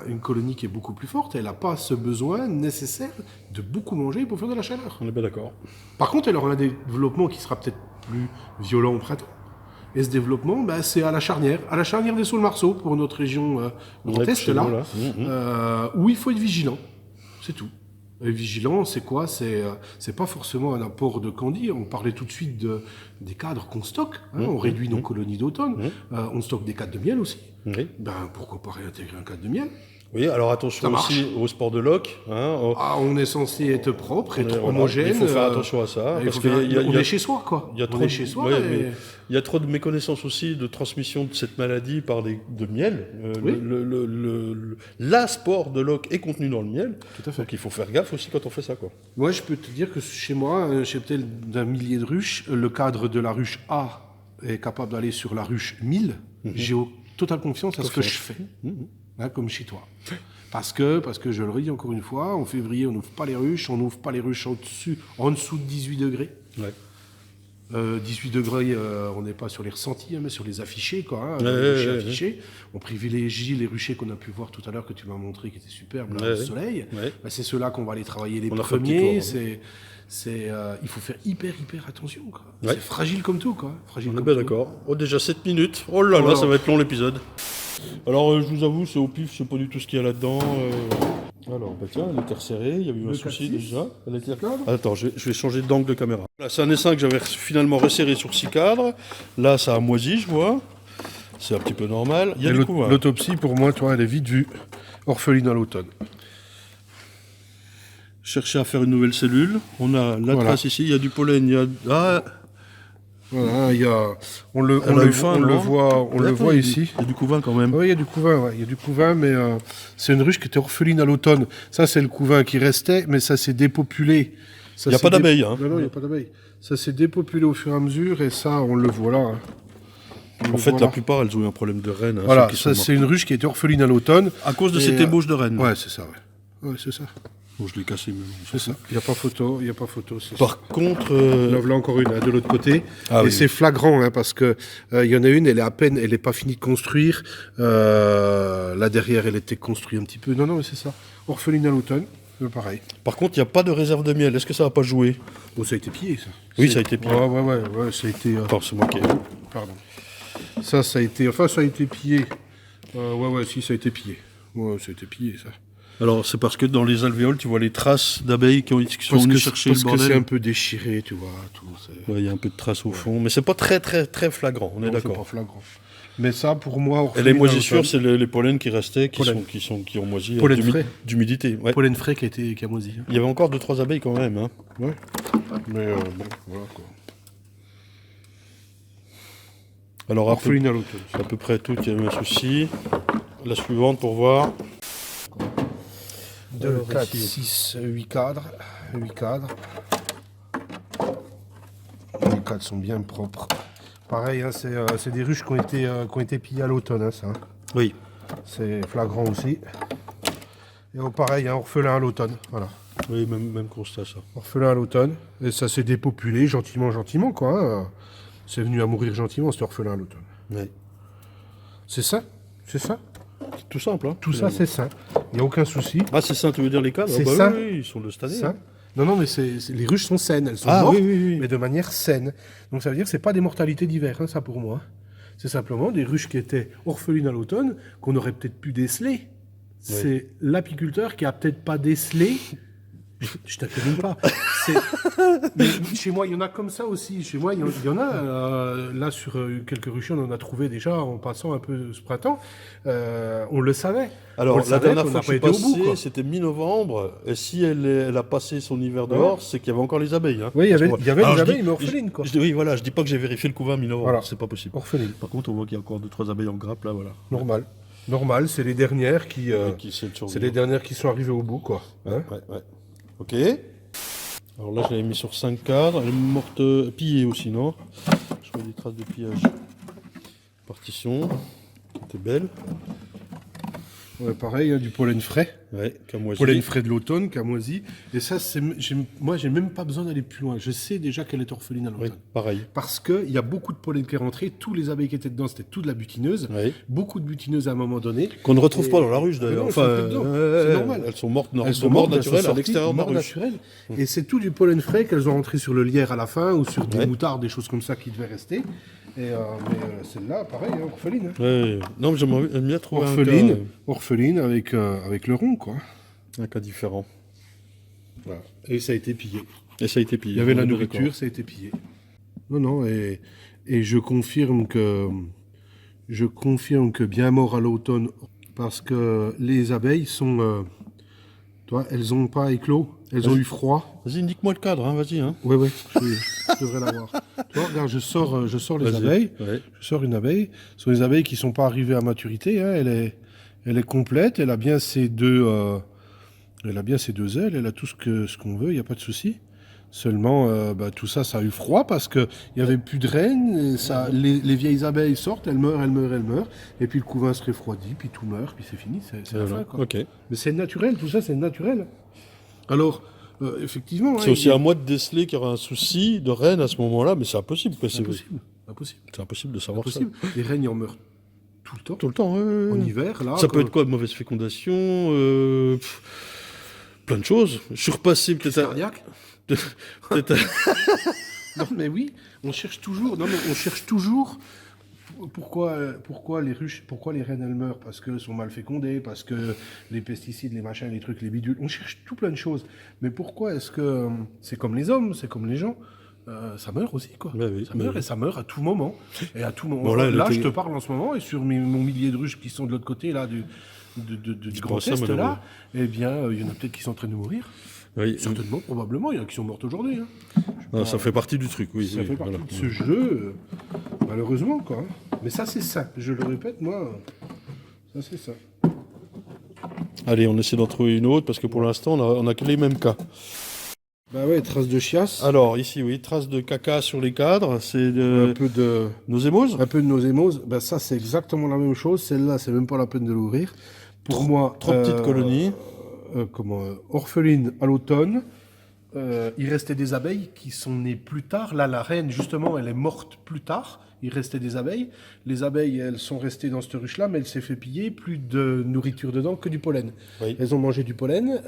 Speaker 3: une colonie qui est beaucoup plus forte, elle n'a pas ce besoin nécessaire de beaucoup manger pour faire de la chaleur.
Speaker 1: On est bien d'accord.
Speaker 3: Par contre, elle aura un développement qui sera peut-être plus violent au printemps. Et ce développement, c'est à la charnière des Saules-Marceau, pour notre région Grand Est, là. Où il faut être vigilant, c'est tout. Et vigilant, c'est quoi ? C'est pas forcément un apport de candy. On parlait tout de suite des cadres qu'on stocke. On réduit nos colonies d'automne. On stocke des cadres de miel aussi. Pourquoi pas réintégrer un cadre de miel ?
Speaker 1: Oui, alors attention aussi au sport de loc.
Speaker 3: On est censé être propre, être homogène.
Speaker 1: Il faut faire attention à ça.
Speaker 3: Parce on est chez soi, quoi. On est chez soi.
Speaker 1: Il y a trop de méconnaissance aussi de transmission de cette maladie par de miel. La sport de loc est contenu dans le miel.
Speaker 3: Tout à fait.
Speaker 1: Donc il faut faire gaffe aussi quand on fait ça, quoi.
Speaker 3: Moi, je peux te dire que chez moi, un cheptel d'un millier de ruches, le cadre de la ruche A est capable d'aller sur la ruche 1000. J'ai totale confiance à ce que je fais. Comme chez toi. Parce que je le redis encore une fois, en février, on n'ouvre pas les ruches, en dessous de 18 degrés. 18 degrés, on n'est pas sur les ressentis, mais sur les affichés, quoi. Affichés. On privilégie les ruchers qu'on a pu voir tout à l'heure, que tu m'as montré, qui étaient superbes, là, au soleil. C'est ceux-là qu'on va aller travailler les premiers. Il faut faire hyper attention, quoi. C'est fragile comme tout, quoi.
Speaker 1: On est bien d'accord. Déjà 7 minutes. Oh là là, ça va être long l'épisode. Alors, je vous avoue, c'est au pif, je sais pas du tout ce qu'il y a là-dedans. Alors, tiens, elle était resserrée, il y a eu un souci déjà. Attends, je vais changer d'angle de caméra. Là, c'est un essaim que j'avais finalement resserré sur 6 cadres. Là, ça a moisi, je vois. C'est un petit peu normal. Il y a du coup,
Speaker 3: l'autopsie, pour moi, toi, elle est vite vue. Orpheline à l'automne.
Speaker 1: Chercher à faire une nouvelle cellule. On a la trace ici, il y a du pollen, il y a...
Speaker 3: on le voit ici.
Speaker 1: Il y a du couvain quand même.
Speaker 3: Oui, il y a du couvain, mais c'est une ruche qui était orpheline à l'automne. Ça, c'est le couvain qui restait, mais ça s'est dépopulé.
Speaker 1: Il n'y a pas d'abeilles.
Speaker 3: Non, il n'y a pas d'abeilles. Ça s'est dépopulé au fur et à mesure, et ça, on le voit là.
Speaker 1: En fait, la plupart, elles ont eu un problème de reine. Hein,
Speaker 3: voilà, ça c'est une ruche qui a été orpheline à l'automne.
Speaker 1: À cause de cette ébauche de reine.
Speaker 3: Ouais, c'est ça, ouais. Ouais, c'est ça.
Speaker 1: Bon, je l'ai cassé, mais
Speaker 3: c'est ça. Il n'y a pas photo,
Speaker 1: Par contre...
Speaker 3: Là, encore une, hein, de l'autre côté.
Speaker 1: Ah,
Speaker 3: et
Speaker 1: oui.
Speaker 3: c'est flagrant, hein, parce que il y en a une, elle est à peine, elle n'est pas finie de construire. Là, derrière, elle était construite un petit peu. Non, mais c'est ça. Orpheline à l'automne, pareil.
Speaker 1: Par contre, il n'y a pas de réserve de miel. Est-ce que ça va pas jouer?
Speaker 3: Oh, ça a été pillé, ça.
Speaker 1: Oui, ça a été pillé.
Speaker 3: Ouais, ça a été...
Speaker 1: Attends, c'est moi qui ai...
Speaker 3: Pardon. Ça a été... Enfin, ça a été pillé. Si, ça a été pillé. Ouais, ça a été pillé, ça.
Speaker 1: Alors, c'est parce que dans les alvéoles, tu vois les traces d'abeilles qui sont venues chercher le bordel.
Speaker 3: Parce que c'est un peu déchiré, tu vois.
Speaker 1: Il y a un peu de traces au fond, mais c'est pas très flagrant, on est d'accord.
Speaker 3: C'est pas flagrant. Mais ça, pour moi...
Speaker 1: Et les moisissures, c'est les pollens qui restaient, qui ont moisi.
Speaker 3: Pollen frais.
Speaker 1: D'humidité. Ouais.
Speaker 3: Pollen frais qui a moisi.
Speaker 1: Il y avait encore 2-3 abeilles quand même. Hein.
Speaker 3: Ouais. Mais voilà quoi.
Speaker 1: Alors,
Speaker 3: orpheline à l'automne.
Speaker 1: C'est à peu près tout qui a eu un souci. La suivante pour voir.
Speaker 3: 2, 4, 6, 8 cadres. 8 cadres. Les cadres sont bien propres. Pareil, hein, c'est des ruches qui ont été pillées à l'automne, hein, ça. Hein.
Speaker 1: Oui.
Speaker 3: C'est flagrant aussi. Et pareil, hein, orphelin à l'automne. Voilà.
Speaker 1: Oui, même constat ça.
Speaker 3: Orphelin à l'automne. Et ça s'est dépopulé gentiment, quoi. Hein. C'est venu à mourir gentiment, cet orphelin à l'automne.
Speaker 1: Oui.
Speaker 3: C'est ça.
Speaker 1: Tout simple. Hein.
Speaker 3: Tout ça, c'est sain. Il n'y a aucun souci.
Speaker 1: Ah, c'est sain, tu veux dire les cadres?
Speaker 3: C'est sain.
Speaker 1: Oui, ils sont de cette année.
Speaker 3: Sain. Non, mais les ruches sont saines. Elles sont mortes, mais de manière saine. Donc ça veut dire que ce n'est pas des mortalités d'hiver, hein, ça pour moi. C'est simplement des ruches qui étaient orphelines à l'automne, qu'on aurait peut-être pu déceler. C'est l'apiculteur qui a peut-être pas décelé. Je t'accuse pas. Mais chez moi, il y en a comme ça aussi. Chez moi, il y en a. Là, sur quelques ruches, on en a trouvé déjà en passant un peu ce printemps. On le savait.
Speaker 1: Alors, la dernière fois que je suis passé, c'était mi-novembre. Et si elle a passé son hiver dehors, c'est qu'il y avait encore les abeilles. Hein.
Speaker 3: Oui, il y avait les abeilles, mais orphelines. Quoi.
Speaker 1: Oui, voilà, je dis pas que j'ai vérifié le couvain mi-novembre. Voilà. C'est pas possible.
Speaker 3: Orphelines.
Speaker 1: Par contre, on voit qu'il y a encore 2-3 abeilles en grappe, là, voilà.
Speaker 3: Normal, c'est les dernières c'est les dernières qui sont arrivées au bout, quoi. Hein
Speaker 1: ouais. Ok. Alors là, je l'avais mis sur 5 cadres. Elle est morte pillée aussi, non? Je vois des traces de pillage. Partition, qui était belle.
Speaker 3: Ouais, pareil, hein, du pollen frais.
Speaker 1: Ouais, qui a moisi.
Speaker 3: Pollen frais de l'automne, qui a moisi. Et ça, moi, j'ai même pas besoin d'aller plus loin. Je sais déjà qu'elle est orpheline à l'automne.
Speaker 1: Oui, pareil.
Speaker 3: Parce qu'il y a beaucoup de pollen qui est rentré. Tous les abeilles qui étaient dedans, c'était tout de la butineuse.
Speaker 1: Oui.
Speaker 3: Beaucoup de butineuses à un moment donné.
Speaker 1: Qu'on ne retrouve pas dans la ruche, d'ailleurs.
Speaker 3: Enfin, c'est normal.
Speaker 1: Elles sont mortes naturelles à l'extérieur de la ruche.
Speaker 3: Et c'est tout du pollen frais qu'elles ont rentré sur le lierre à la fin ou sur des moutardes, des choses comme ça qui devaient rester. Mais celle-là, pareil, hein, orpheline. Hein.
Speaker 1: Ouais. Non, mais j'aimerais bien trouver
Speaker 3: orpheline avec le rond, quoi.
Speaker 1: Un cas différent.
Speaker 3: Voilà. Et ça a été pillé.
Speaker 1: Il
Speaker 3: y avait la nourriture, ça a été pillé. Non, et je confirme que bien mort à l'automne, parce que les abeilles sont... elles n'ont pas éclos, elles ont eu froid.
Speaker 1: Vas-y, indique-moi le cadre, hein, vas-y. Hein.
Speaker 3: Ouais, je devrais l'avoir. Toi, regarde, je sors les abeilles. Ouais. Je sors une abeille. Ce sont des abeilles qui ne sont pas arrivées à maturité. Hein. Elle est complète, elle a bien ses deux ailes, elle a tout ce qu'on veut, il n'y a pas de souci. Seulement, tout ça, ça a eu froid parce qu'il n'y avait plus de reine. Les vieilles abeilles sortent, elles meurent. Et puis le couvain se refroidit, puis tout meurt, puis c'est fini. C'est la fin, quoi.
Speaker 1: Okay.
Speaker 3: Mais c'est naturel, tout ça, c'est naturel. Alors, effectivement...
Speaker 1: C'est aussi à moi de déceler qu'il y aura un souci de reine à ce moment-là, mais c'est impossible. C'est impossible de savoir ça.
Speaker 3: Les reines, en meurent tout le temps.
Speaker 1: Tout le temps,
Speaker 3: En hiver, là...
Speaker 1: Ça peut être quoi? De mauvaise fécondation plein de choses. Je suis repassé peut-être...
Speaker 3: Cardiaque Non, mais oui, on cherche toujours... Pourquoi les ruches, pourquoi les reines elles meurent? Parce qu'elles sont mal fécondées, parce que les pesticides, les machins, les trucs, les bidules. On cherche tout plein de choses. Mais pourquoi est-ce que c'est comme les hommes, c'est comme les gens? Ça meurt aussi, quoi. Et ça meurt à tout moment. Et à tout moment. Bon, là je te parle en ce moment, et sur mon millier de ruches qui sont de l'autre côté, là, du Grand Est, là, eh bien, il y en a peut-être qui sont en train de mourir. Oui. Certainement, probablement, il y en a qui sont mortes aujourd'hui. Hein.
Speaker 1: Ça fait partie du truc, oui.
Speaker 3: Ça fait partie de ce jeu, malheureusement, quoi. Mais ça, c'est ça. Je le répète, moi, ça, c'est ça.
Speaker 1: Allez, on essaie d'en trouver une autre, parce que pour l'instant, on a que les mêmes cas.
Speaker 3: Bah ouais, traces de chiasse.
Speaker 1: Alors, ici, oui, traces de caca sur les cadres. C'est
Speaker 3: Un peu de
Speaker 1: nosémose.
Speaker 3: Un peu de nosémose. Bah ça, c'est exactement la même chose. Celle-là, c'est même pas la peine de l'ouvrir. Pour moi,
Speaker 1: Trop petites colonies.
Speaker 3: Orpheline à l'automne. Il restait des abeilles qui sont nées plus tard. Là, la reine, justement, elle est morte plus tard. Il restait des abeilles. Les abeilles, elles sont restées dans cette ruche-là, mais elle s'est fait piller. Plus de nourriture dedans que du pollen.
Speaker 1: Oui.
Speaker 3: Elles ont mangé du pollen,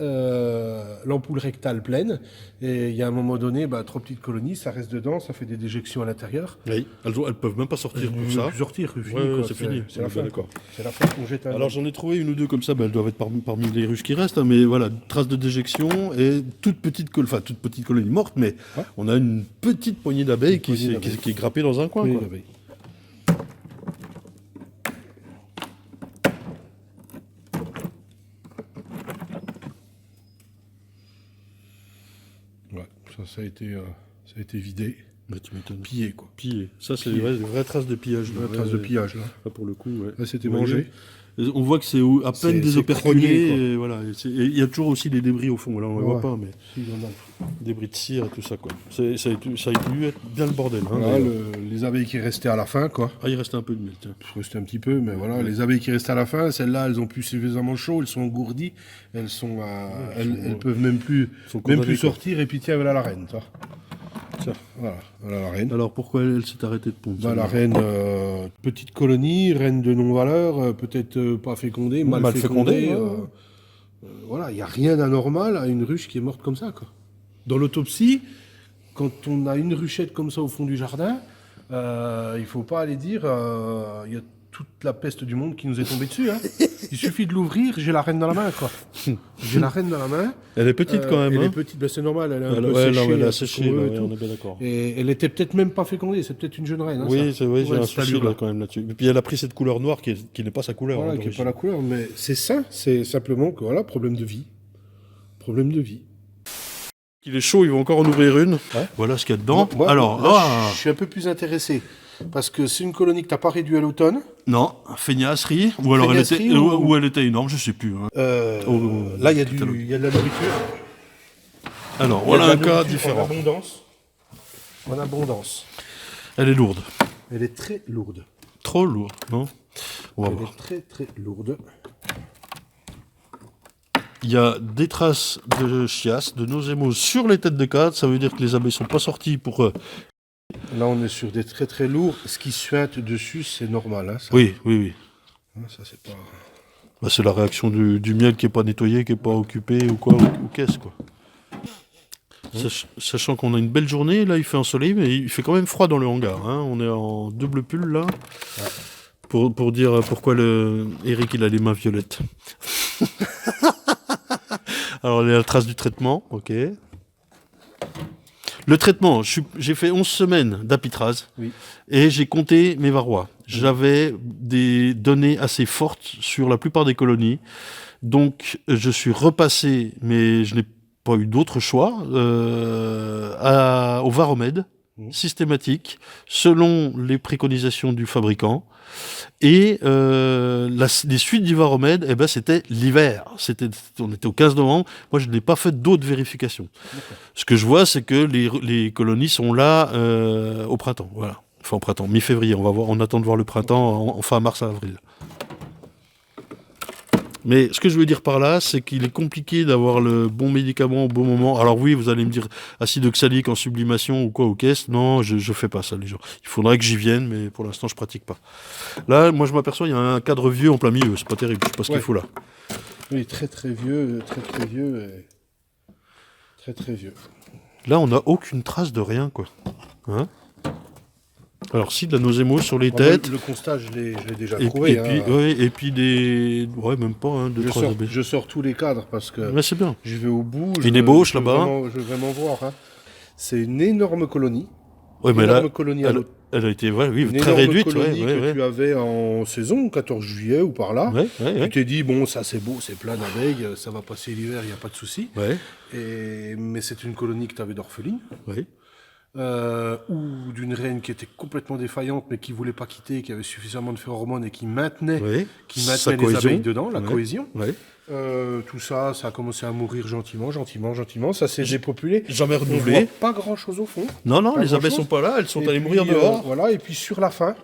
Speaker 3: l'ampoule rectale pleine. Et il y a un moment donné, trop petites colonies, ça reste dedans, ça fait des déjections à l'intérieur.
Speaker 1: Oui. Elles peuvent même pas sortir pour ça.
Speaker 3: Plus sortir, c'est fini.
Speaker 1: Ouais,
Speaker 3: quoi.
Speaker 1: c'est fini.
Speaker 3: C'est la fin.
Speaker 1: D'accord.
Speaker 3: C'est la fin qu'on jette un.
Speaker 1: Alors j'en ai trouvé une ou deux comme ça, elles doivent être parmi les ruches qui restent, hein, mais voilà, traces de déjection et toute petite colonie morte, mais
Speaker 3: Ouais.
Speaker 1: on a une petite poignée d'abeilles qui est grappée dans un coin.
Speaker 3: Oui,
Speaker 1: Quoi.
Speaker 3: l'abeille. Ouais, ça a été vidé,
Speaker 1: Bah, tu m'étonnes.
Speaker 3: pillé quoi.
Speaker 1: Pillé. Ça, c'est
Speaker 3: Pillé.
Speaker 1: des vraies traces de pillage.
Speaker 3: Une trace de pillage là.
Speaker 1: Là, pour le coup, ouais.
Speaker 3: Là, c'était
Speaker 1: Vous voyez,
Speaker 3: mangé.
Speaker 1: on voit que c'est à peine des
Speaker 3: C'est
Speaker 1: operculés.
Speaker 3: crogné, quoi.
Speaker 1: Et voilà. Et il y a toujours aussi des débris au fond. Là, on ne le voit
Speaker 3: Ouais.
Speaker 1: pas, mais
Speaker 3: Si, il y en a.
Speaker 1: débris de cire et tout ça. Quoi. Ça a dû être bien le bordel. Hein,
Speaker 3: Voilà,
Speaker 1: d'ailleurs.
Speaker 3: les abeilles qui restaient à la fin quoi.
Speaker 1: Ah, il restait un peu de miel. Tiens.
Speaker 3: Il restait un petit peu, mais voilà, les abeilles qui restaient à la fin, celles-là, elles ont plus suffisamment chaud, elles sont engourdies, elles peuvent même plus
Speaker 1: condamnées, quoi.
Speaker 3: sortir, et puis tiens, voilà la reine, ça.
Speaker 1: Tiens.
Speaker 3: Voilà la reine.
Speaker 1: Alors pourquoi elle s'est arrêtée de pondre
Speaker 3: La
Speaker 1: celle-là
Speaker 3: reine, petite colonie, reine de non-valeur, peut-être pas fécondée, mal fécondée.
Speaker 1: fécondée, ouais.
Speaker 3: Voilà, il n'y a rien d'anormal à une ruche qui est morte comme ça, quoi. Dans l'autopsie, quand on a une ruchette comme ça au fond du jardin, il ne faut pas aller dire il y a toute la peste du monde qui nous est tombée dessus. Hein. Il suffit de l'ouvrir, j'ai la reine dans la main, quoi. J'ai la reine dans la main.
Speaker 1: Elle est petite quand même.
Speaker 3: Elle
Speaker 1: hein.
Speaker 3: est petite, c'est normal, elle est un
Speaker 1: Elle,
Speaker 3: peu
Speaker 1: ouais,
Speaker 3: séchée.
Speaker 1: non, elle
Speaker 3: un
Speaker 1: a
Speaker 3: peu
Speaker 1: séché,
Speaker 3: comme eux et
Speaker 1: ouais,
Speaker 3: tout.
Speaker 1: on est bien d'accord.
Speaker 3: Et elle était peut-être même pas fécondée, c'est peut-être une jeune reine. Hein,
Speaker 1: Oui,
Speaker 3: ça.
Speaker 1: j'ai un
Speaker 3: cette
Speaker 1: souci
Speaker 3: allure-là.
Speaker 1: là, quand même là-dessus. Et puis elle a pris cette couleur noire qui n'est pas sa couleur.
Speaker 3: Voilà,
Speaker 1: hein,
Speaker 3: qui n'est pas
Speaker 1: d'origine.
Speaker 3: la couleur, mais c'est ça, c'est simplement que voilà, problème de vie. Problème de vie.
Speaker 1: Il est chaud, il va encore en ouvrir une.
Speaker 3: Ouais.
Speaker 1: Voilà ce qu'il y a dedans.
Speaker 3: Moi,
Speaker 1: Alors,
Speaker 3: là, je suis un peu plus intéressé. Parce que c'est une colonie que tu n'as pas réduite à l'automne.
Speaker 1: non, feignasserie. Ou alors
Speaker 3: Feignasserie
Speaker 1: ou elle était énorme, je sais plus. Hein.
Speaker 3: Là, il y a de la nourriture.
Speaker 1: Alors,
Speaker 3: Il y a
Speaker 1: voilà
Speaker 3: de
Speaker 1: un
Speaker 3: la
Speaker 1: cas
Speaker 3: nourriture
Speaker 1: différent.
Speaker 3: En abondance.
Speaker 1: Elle est lourde.
Speaker 3: Elle est très lourde.
Speaker 1: Trop lourde, non? On va
Speaker 3: Elle
Speaker 1: voir.
Speaker 3: est très très lourde.
Speaker 1: Il y a des traces de chiasse, de nosémose sur les têtes de cadre. Ça veut dire que les abeilles sont pas sorties pour...
Speaker 3: Là, on est sur des très très lourds. Ce qui suinte dessus, c'est normal. Hein, ça.
Speaker 1: Oui, oui, oui.
Speaker 3: Hein, ça, c'est pas...
Speaker 1: Bah, c'est la réaction du miel qui est pas nettoyé, qui est pas occupé ou quoi, ou qu'est-ce quoi. Sachant qu'on a une belle journée, là il fait ensoleillé, mais il fait quand même froid dans le hangar. Hein. On est en double pull là, pour dire pourquoi Eric il a les mains violettes. Alors il y a la trace du traitement, ok. Le traitement, j'ai fait 11 semaines d'apitrase
Speaker 3: Oui.
Speaker 1: et j'ai compté mes varrois. J'avais des données assez fortes sur la plupart des colonies. Donc je suis repassé, mais je n'ai pas eu d'autre choix, au varomède systématique, selon les préconisations du fabricant. Et les suites du varomède, eh ben, c'était l'hiver. On était au 15 novembre. Moi, je n'ai pas fait d'autres vérifications. Ce que je vois, c'est que les colonies sont là au printemps. Voilà. Enfin, au printemps, mi-février. On attend de voir le printemps en fin mars à avril. Mais ce que je veux dire par là, c'est qu'il est compliqué d'avoir le bon médicament au bon moment. Alors oui, vous allez me dire acide oxalique en sublimation ou quoi ou qu'est-ce. Non, je fais pas ça, les gens. Il faudrait que j'y vienne, mais pour l'instant, je pratique pas. Là, moi, je m'aperçois, il y a un cadre vieux en plein milieu. C'est pas terrible. Je sais pas ce qu'il faut là.
Speaker 3: Oui, très très vieux, très vieux. Et... Très très vieux.
Speaker 1: Là, on n'a aucune trace de rien, quoi. Hein? Alors si, de la nosémose sur les têtes.
Speaker 3: Le constat, je l'ai déjà
Speaker 1: Et
Speaker 3: trouvé.
Speaker 1: puis des... Ouais, même pas, hein, deux, trois abeilles.
Speaker 3: Je sors tous les cadres parce que
Speaker 1: Ouais, c'est bien.
Speaker 3: je vais au bout.
Speaker 1: Une ébauche là-bas.
Speaker 3: Je veux vraiment voir. Hein. C'est une énorme colonie.
Speaker 1: Ouais, mais là,
Speaker 3: colonie
Speaker 1: elle a été oui,
Speaker 3: une
Speaker 1: très
Speaker 3: énorme
Speaker 1: réduite.
Speaker 3: colonie que tu avais en saison, 14 juillet ou par là. Tu t'es dit, bon, ça c'est beau, c'est plein d'abeilles, ça va passer l'hiver, il n'y a pas de souci.
Speaker 1: Ouais.
Speaker 3: Mais c'est une colonie que tu avais d'orphelines.
Speaker 1: Ouais.
Speaker 3: ou d'une reine qui était complètement défaillante mais qui voulait pas quitter, qui avait suffisamment de phéromones et qui maintenait,
Speaker 1: sa
Speaker 3: les
Speaker 1: cohésion.
Speaker 3: abeilles dedans, la cohésion.
Speaker 1: Ouais.
Speaker 3: Tout ça, ça a commencé à mourir gentiment, ça s'est dépopulé.
Speaker 1: Jamais
Speaker 3: On
Speaker 1: renouvelé.
Speaker 3: voit pas grand-chose au fond.
Speaker 1: Non,
Speaker 3: Pas
Speaker 1: les abeilles
Speaker 3: grand-chose.
Speaker 1: sont pas là, elles sont
Speaker 3: Et
Speaker 1: allées
Speaker 3: puis,
Speaker 1: mourir dehors.
Speaker 3: Voilà, et puis sur la fin,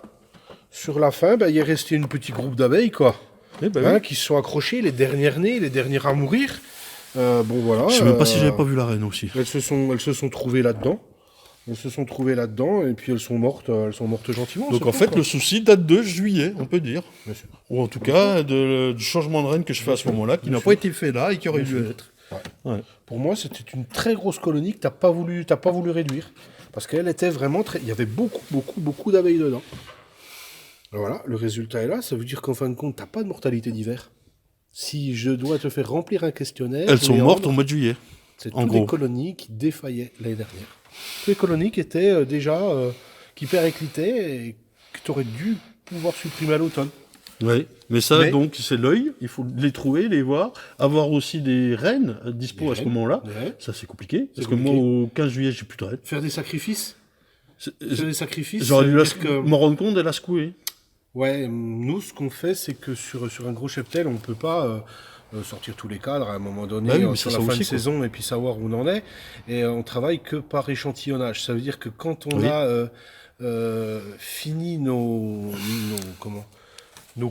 Speaker 3: il est resté un petit groupe d'abeilles, quoi.
Speaker 1: Eh ben oui.
Speaker 3: Qui se sont accrochées, les dernières nées, les dernières à mourir. Bon, voilà.
Speaker 1: Je sais même pas si j'avais pas vu la reine aussi.
Speaker 3: Elles se sont trouvées là-dedans. Et puis elles sont mortes gentiment.
Speaker 1: Donc
Speaker 3: c'est
Speaker 1: en
Speaker 3: tout,
Speaker 1: fait,
Speaker 3: quoi.
Speaker 1: le souci date de juillet, on peut dire.
Speaker 3: Bien sûr.
Speaker 1: Ou en tout cas, du changement de reine que je fais à ce moment-là, qui n'a pas été fait là et qui aurait dû être. Ouais.
Speaker 3: Pour moi, c'était une très grosse colonie que t'as pas voulu réduire. Parce qu'elle était vraiment très... Il y avait beaucoup d'abeilles dedans. Voilà, le résultat est là. Ça veut dire qu'en fin de compte, t'as pas de mortalité d'hiver. Si je dois te faire remplir un questionnaire...
Speaker 1: Elles sont mortes au mois de juillet.
Speaker 3: C'est
Speaker 1: en
Speaker 3: toutes
Speaker 1: gros.
Speaker 3: les colonies qui défaillaient l'année dernière. Toutes les colonies qui étaient qui périclitaient et que tu aurais dû pouvoir supprimer à l'automne.
Speaker 1: Oui, mais ça, donc, c'est l'œil. Il faut les trouver, les voir. Avoir aussi des reines dispo à ce moment-là.
Speaker 3: Ouais.
Speaker 1: Ça, c'est compliqué. Parce
Speaker 3: compliqué.
Speaker 1: que moi, au 15 juillet, j'ai plus de reines.
Speaker 3: Faire des sacrifices.
Speaker 1: J'aurais
Speaker 3: ça
Speaker 1: dû
Speaker 3: veut dire que...
Speaker 1: m'en rendre compte et la secouer.
Speaker 3: Ouais, nous, ce qu'on fait, c'est que sur un gros cheptel, on ne peut pas sortir tous les cadres à un moment donné,
Speaker 1: Bah oui, mais
Speaker 3: sur
Speaker 1: ça
Speaker 3: la fin
Speaker 1: aussi,
Speaker 3: de
Speaker 1: quoi.
Speaker 3: saison, et puis savoir où on en est. Et on travaille que par échantillonnage. Ça veut dire que quand on
Speaker 1: Oui.
Speaker 3: a fini nos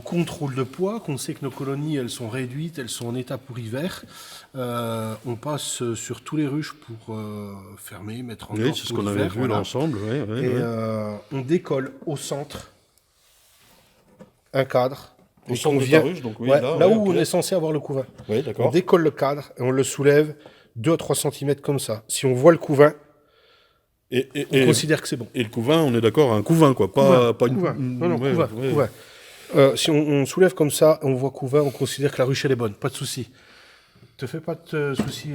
Speaker 3: contrôles de poids, qu'on sait que nos colonies, elles sont réduites, elles sont en état pour hiver, on passe sur tous les ruches pour fermer, mettre en
Speaker 1: Oui,
Speaker 3: ordre
Speaker 1: c'est ce
Speaker 3: pour
Speaker 1: qu'on avait
Speaker 3: l'hiver,
Speaker 1: vu
Speaker 3: voilà.
Speaker 1: là ensemble. Ouais,
Speaker 3: Et on décolle au centre un cadre.
Speaker 1: Au
Speaker 3: Et
Speaker 1: centre
Speaker 3: qu'on
Speaker 1: de
Speaker 3: vient-
Speaker 1: ta ruche, donc oui,
Speaker 3: ouais,
Speaker 1: là,
Speaker 3: là
Speaker 1: ouais,
Speaker 3: où
Speaker 1: ok.
Speaker 3: on est censé avoir le couvain.
Speaker 1: Oui,
Speaker 3: On
Speaker 1: d'accord.
Speaker 3: décolle le cadre et on le soulève 2 à 3 cm comme ça. Si on voit le couvain,
Speaker 1: Et,
Speaker 3: on considère que c'est bon.
Speaker 1: et le couvain, on est d'accord, un couvain, quoi. Pas une.
Speaker 3: couvain. Non,
Speaker 1: ouais,
Speaker 3: couvain.
Speaker 1: ouais.
Speaker 3: Couvain. Si on soulève comme ça, on voit couvain, on considère que la ruche elle est bonne. Pas de souci. Te fais pas de souci,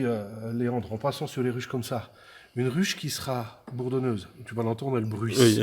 Speaker 3: Léandre, en passant sur les ruches comme ça. Une ruche qui sera bourdonneuse, tu vas l'entendre, elle bruisse.
Speaker 1: Oui,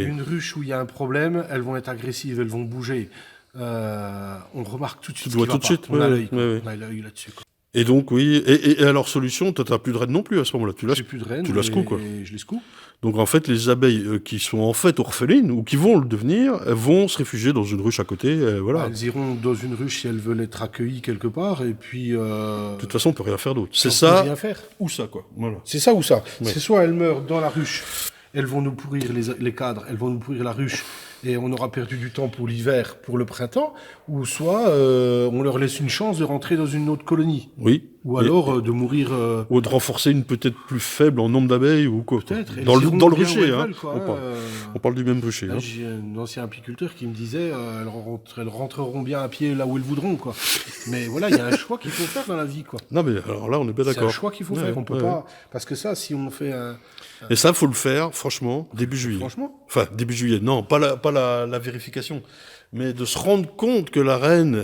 Speaker 3: Une ruche où il y a un problème, elles vont être agressives, elles vont bouger. On remarque tout de suite.
Speaker 1: Tu vois
Speaker 3: ce qui
Speaker 1: tout de
Speaker 3: va pas.
Speaker 1: suite,
Speaker 3: On a
Speaker 1: ouais,
Speaker 3: l'œil, quoi.
Speaker 1: ouais, ouais.
Speaker 3: On a l'œil là-dessus, quoi.
Speaker 1: Et donc, oui. Et alors, solution, toi, t'as plus de reines non plus à ce moment-là. Tu
Speaker 3: J'ai plus de reines.
Speaker 1: tu la secoues, quoi.
Speaker 3: Et je les secoue.
Speaker 1: Donc, en fait, les abeilles qui sont en fait orphelines ou qui vont le devenir, elles vont se réfugier dans une ruche à côté. Voilà.
Speaker 3: Elles iront dans une ruche si elles veulent être accueilles quelque part. Et puis.
Speaker 1: De toute façon, on peut rien faire d'autre. C'est
Speaker 3: on peut
Speaker 1: ça
Speaker 3: rien faire.
Speaker 1: ou ça, quoi. Voilà.
Speaker 3: C'est ça ou ça.
Speaker 1: Ouais.
Speaker 3: C'est soit elles meurent dans la ruche, elles vont nous pourrir les cadres, elles vont nous pourrir la ruche, et on aura perdu du temps pour l'hiver, pour le printemps, ou soit on leur laisse une chance de rentrer dans une autre colonie.
Speaker 1: Oui.
Speaker 3: Ou
Speaker 1: Et-
Speaker 3: alors de mourir...
Speaker 1: ou de renforcer une peut-être plus faible en nombre d'abeilles ou quoi.
Speaker 3: Peut-être.
Speaker 1: Dans
Speaker 3: Elles
Speaker 1: le,
Speaker 3: iront
Speaker 1: dans le
Speaker 3: bien où
Speaker 1: rucher,
Speaker 3: elles
Speaker 1: hein.
Speaker 3: veulent, quoi,
Speaker 1: On parle du même rucher.
Speaker 3: Là,
Speaker 1: hein.
Speaker 3: j'ai un ancien apiculteur qui me disait elles rentreront bien à pied là où elles voudront, quoi. Mais voilà, il y a un choix qu'il faut faire dans la vie, quoi.
Speaker 1: Non, mais alors là, on est bien
Speaker 3: C'est un
Speaker 1: d'accord.
Speaker 3: choix qu'il faut
Speaker 1: Ouais,
Speaker 3: faire. On peut
Speaker 1: ouais,
Speaker 3: pas... Parce que ça, si on fait un...
Speaker 1: Et ça, faut le faire, franchement, début juillet.
Speaker 3: Franchement,
Speaker 1: Enfin, début juillet, non, pas la vérification. Mais de se rendre compte que la reine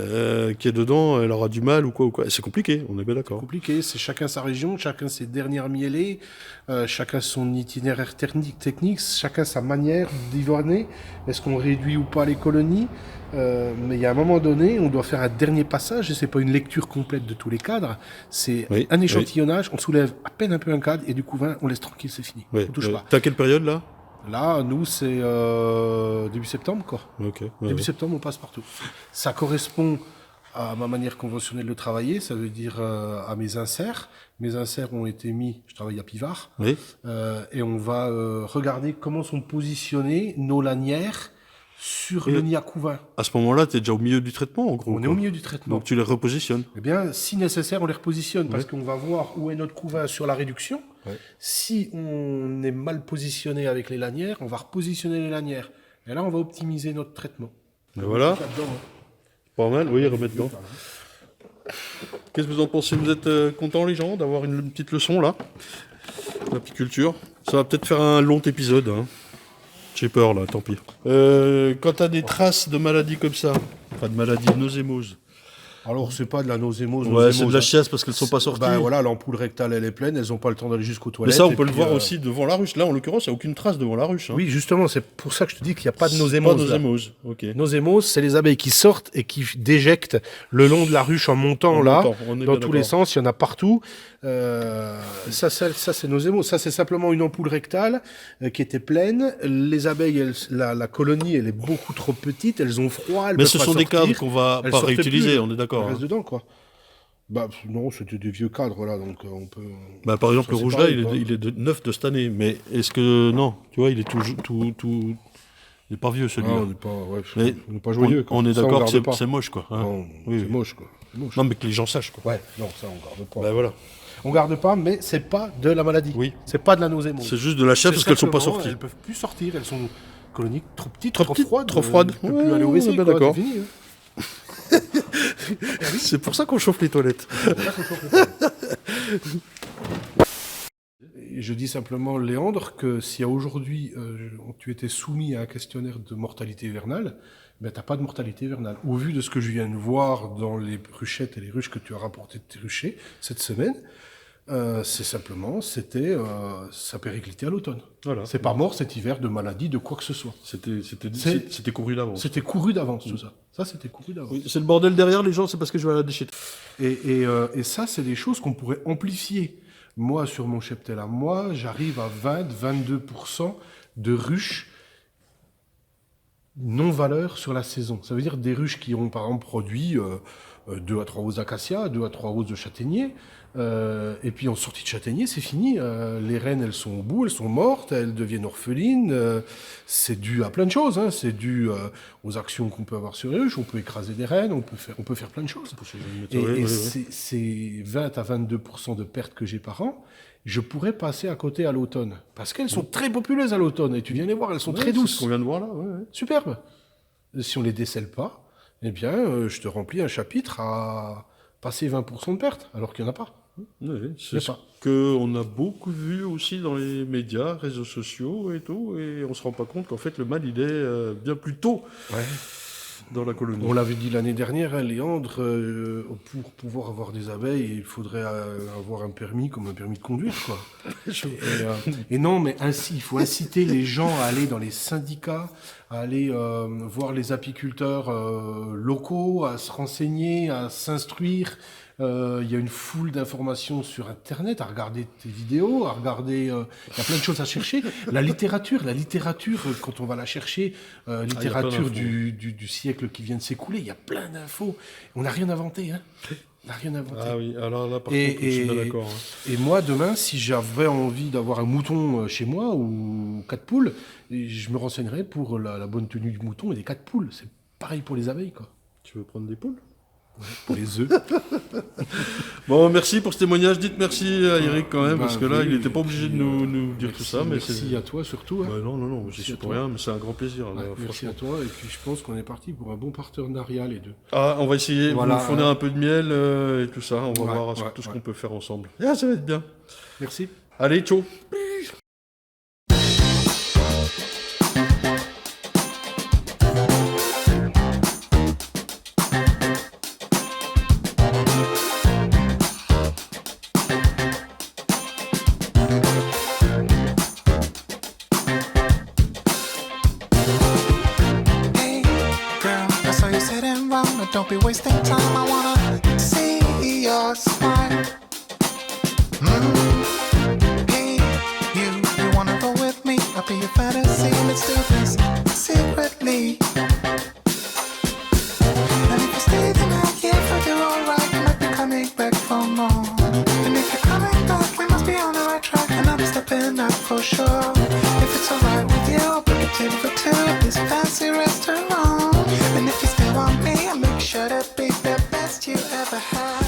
Speaker 1: qui est dedans, elle aura du mal ou quoi. C'est compliqué, on est bien d'accord.
Speaker 3: compliqué. C'est chacun sa région, chacun ses dernières mielées, chacun son itinéraire technique, chacun sa manière d'ivorner. Est-ce qu'on réduit ou pas les colonies? Mais il y a un moment donné, on doit faire un dernier passage, et c'est pas une lecture complète de tous les cadres, c'est
Speaker 1: Oui,
Speaker 3: un échantillonnage, on soulève à peine un peu un cadre, et du coup, on laisse tranquille, c'est fini.
Speaker 1: Ouais,
Speaker 3: On touche pas.
Speaker 1: T'as quelle période là?
Speaker 3: Là, nous, c'est début septembre, quoi.
Speaker 1: Ok. ouais,
Speaker 3: Début
Speaker 1: ouais.
Speaker 3: septembre, on passe partout. Ça correspond à ma manière conventionnelle de travailler, ça veut dire à mes inserts. Mes inserts ont été mis, je travaille à Pivard,
Speaker 1: Oui.
Speaker 3: et on va regarder comment sont positionnées nos lanières sur le nid à couvain.
Speaker 1: À ce moment-là, t'es déjà au milieu du traitement, en gros.
Speaker 3: On est au milieu du traitement.
Speaker 1: Donc tu les repositionnes.
Speaker 3: Eh bien, si nécessaire, on les repositionne, parce qu'on va voir où est notre couvain sur la réduction.
Speaker 1: Ouais.
Speaker 3: Si on est mal positionné avec les lanières, on va repositionner les lanières. Et là, on va optimiser notre traitement.
Speaker 1: Et voilà.
Speaker 3: Là-dedans, hein.
Speaker 1: Pas mal, oui, remettre dedans. Qu'est-ce que vous en pensez? Vous êtes contents, les gens, d'avoir une petite leçon, là? L'apiculture. Ça va peut-être faire un long épisode, hein. J'ai peur, là, tant pis. Quand t'as des traces de maladies comme ça, enfin de maladies nausémoses,
Speaker 3: Alors, c'est pas de la nausémose.
Speaker 1: Ouais, c'est de la chiasse parce qu'elles sont pas sorties.
Speaker 3: Ben voilà, l'ampoule rectale, elle est pleine, elles ont pas le temps d'aller jusqu'aux toilettes.
Speaker 1: Mais ça, on peut le voir aussi devant la ruche. Là, en l'occurrence, il n'y a aucune trace devant la ruche. Hein.
Speaker 3: Oui, justement, c'est pour ça que je te dis qu'il n'y a pas de nausémose.
Speaker 1: Pas de nausémose, ok.
Speaker 3: Nausémose, c'est les abeilles qui sortent et qui déjectent le long de la ruche en montant, dans tous les sens, il y en a partout. Ça c'est nausémose. Ça, c'est simplement une ampoule rectale qui était pleine. Les abeilles, la colonie, elle est beaucoup trop petite, elles ont froid, elles
Speaker 1: Mais
Speaker 3: peuvent
Speaker 1: ce
Speaker 3: pas
Speaker 1: sont des
Speaker 3: sortir.
Speaker 1: cadres qu'on va pas réutiliser, on est d'accord.
Speaker 3: Elles restent dedans, quoi. Bah non, c'était des vieux cadres là, donc on peut.
Speaker 1: Bah par exemple le rouge là, il est neuf de cette année, mais est-ce que non, tu vois, il est tout, il est pas vieux celui-là.
Speaker 3: Non, on n'est pas joyeux.
Speaker 1: On est d'accord que c'est moche quoi. Hein.
Speaker 3: Non, c'est moche quoi. Moche.
Speaker 1: Non mais que les gens sachent quoi.
Speaker 3: Ouais, non ça on garde pas.
Speaker 1: Bah voilà.
Speaker 3: On garde pas, mais c'est pas de la maladie.
Speaker 1: Oui.
Speaker 3: C'est pas de la nausémose.
Speaker 1: C'est juste de la chasse parce qu'elles sont pas sorties.
Speaker 3: Elles peuvent plus sortir, elles sont coloniques trop petites,
Speaker 1: trop
Speaker 3: froides.
Speaker 1: Trop froides.
Speaker 3: Elles peuvent plus aller au WC.
Speaker 1: D'accord.
Speaker 3: C'est fini. Hein.
Speaker 1: C'est pour ça qu'on chauffe les toilettes.
Speaker 3: Je dis simplement, Léandre, que si aujourd'hui tu étais soumis à un questionnaire de mortalité hivernale, ben t'as pas de mortalité hivernale. Au vu de ce que je viens de voir dans les ruchettes et les ruches que tu as rapportées de tes ruchers cette semaine, c'est simplement, ça périclitait à l'automne.
Speaker 1: Voilà.
Speaker 3: C'est pas mort cet hiver de maladie, de quoi que ce soit.
Speaker 1: C'était couru d'avance.
Speaker 3: C'était couru d'avance, tout ça. Ça, c'était couru d'avance.
Speaker 1: Oui, c'est le bordel derrière les gens, c'est parce que je vais à la déchetterie.
Speaker 3: Et ça, c'est des choses qu'on pourrait amplifier. Moi, sur mon cheptel à moi, j'arrive à 20-22% de ruches non-valeur sur la saison. Ça veut dire des ruches qui ont, par exemple, produit 2 à 3 hausses d'acacia, 2 à 3 hausses de châtaignier, et puis en sortie de châtaignier, c'est fini. Les reines, elles sont au bout, elles sont mortes, elles deviennent orphelines. C'est dû à plein de choses. Hein. C'est dû aux actions qu'on peut avoir sur les ruches. On peut écraser des reines, on peut faire plein de choses. Ces 20 à 22% de pertes que j'ai par an, je pourrais passer à côté à l'automne. Parce qu'elles sont très populeuses à l'automne. Et tu viens les voir, elles sont très douces.
Speaker 1: C'est ce qu'on vient de voir là. Ouais.
Speaker 3: Superbe. Si on les décèle pas, eh bien, je te remplis un chapitre à passer 20% de pertes, alors qu'il n'y en a pas.
Speaker 1: Oui, c'est ce qu'on a beaucoup vu aussi dans les médias, réseaux sociaux et tout, et on se rend pas compte qu'en fait le mal il est bien plus tôt dans la colonie. On
Speaker 3: l'avait dit l'année dernière, hein, Léandre, pour pouvoir avoir des abeilles, il faudrait avoir un permis comme un permis de conduire, quoi. Et non, mais ainsi, il faut inciter les gens à aller dans les syndicats, à aller voir les apiculteurs locaux, à se renseigner, à s'instruire. Il y a une foule d'informations sur Internet, à regarder tes vidéos, à regarder... il y a plein de choses à chercher. La littérature, quand on va la chercher, littérature du siècle qui vient de s'écouler, il y a plein d'infos. On n'a rien inventé, hein. On n'a rien inventé.
Speaker 1: Ah oui, alors là, par contre, je suis bien d'accord. Hein.
Speaker 3: Et moi, demain, si j'avais envie d'avoir un mouton chez moi, ou 4 poules, je me renseignerais pour la bonne tenue du mouton et des 4 poules. C'est pareil pour les abeilles, quoi.
Speaker 1: Tu veux prendre des poules ?
Speaker 3: Ouais, pour les œufs.
Speaker 1: Bon, merci pour ce témoignage. Dites merci à Eric quand même, parce que là, il n'était pas obligé de nous dire tout ça.
Speaker 3: Merci à toi surtout. Hein.
Speaker 1: Bah non, j'y suis pour rien, mais c'est un grand plaisir. Là,
Speaker 3: merci à toi, et puis je pense qu'on est parti pour un bon partenariat les deux.
Speaker 1: Ah, on va essayer, voilà, vous fournir un peu de miel et tout ça, on va voir tout ce qu'on peut faire ensemble. Ah, ça va être bien.
Speaker 3: Merci.
Speaker 1: Allez, ciao.
Speaker 4: Don't be wasting time, I wanna see your smile. Hey, you wanna go with me? I'll be your fantasy, let's do this secretly. And if you stay the night, yeah, if you're alright, you might be coming back for more. And if you're coming back, we must be on the right track, and I'll be stepping up for sure. If it's alright with you, I'll book a table for 2 at this fancy restaurant. And if you still want me, I'll make sure to be the best you ever had.